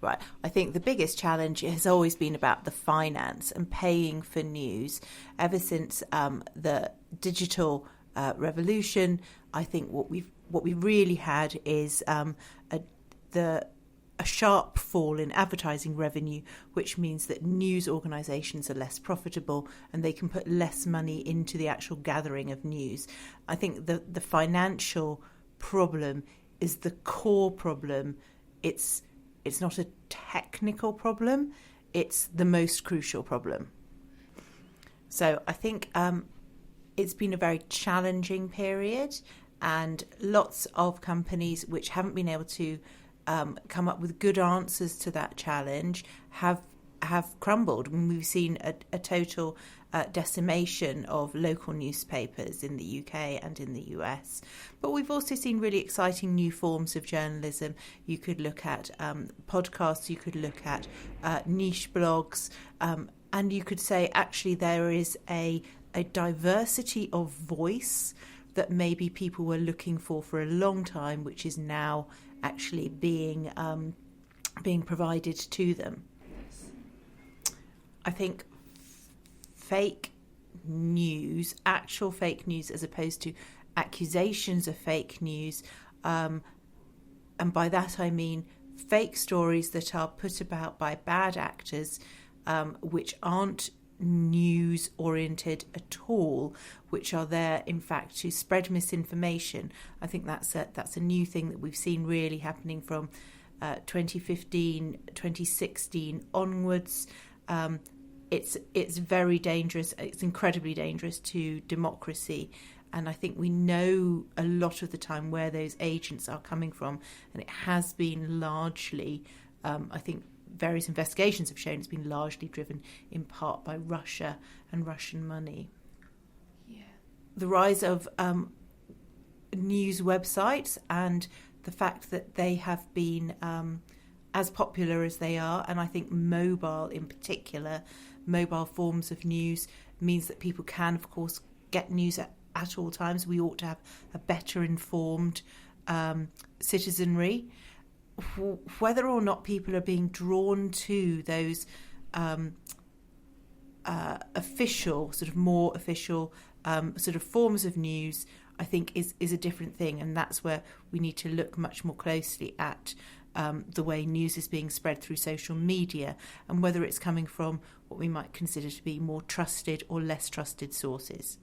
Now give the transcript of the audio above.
right. I think the biggest challenge has always been about the finance and paying for news. Ever since the digital revolution, I think what we've really had is a sharp fall in advertising revenue, which means that news organisations are less profitable and they can put less money into the actual gathering of news. I think the financial problem is the core problem. It's not a technical problem, it's the most crucial problem. So I think it's been a very challenging period, and lots of companies which haven't been able to come up with good answers to that challenge have crumbled. I mean, we've seen a total decimation of local newspapers in the UK and in the US. But we've also seen really exciting new forms of journalism. You could look at podcasts, you could look at niche blogs, and you could say actually there is a diversity of voice that maybe people were looking for a long time, which is now actually being provided to them. I think fake news, actual fake news, as opposed to accusations of fake news, and by that I mean fake stories that are put about by bad actors, which aren't news oriented at all, which are there in fact to spread misinformation. I think that's a new thing that we've seen really happening from 2015, 2016 onwards. It's very dangerous. It's incredibly dangerous to democracy, and I think we know a lot of the time where those agents are coming from, and it has been largely, I think various investigations have shown it's been largely driven in part by Russia and Russian money. Yeah. The rise of news websites and the fact that they have been as popular as they are, and I think mobile in particular, mobile forms of news means that people can, of course, get news at all times. We ought to have a better informed citizenry. Whether or not people are being drawn to those official, sort of more official sort of forms of news, I think is a different thing, and that's where we need to look much more closely at the way news is being spread through social media, and whether it's coming from what we might consider to be more trusted or less trusted sources.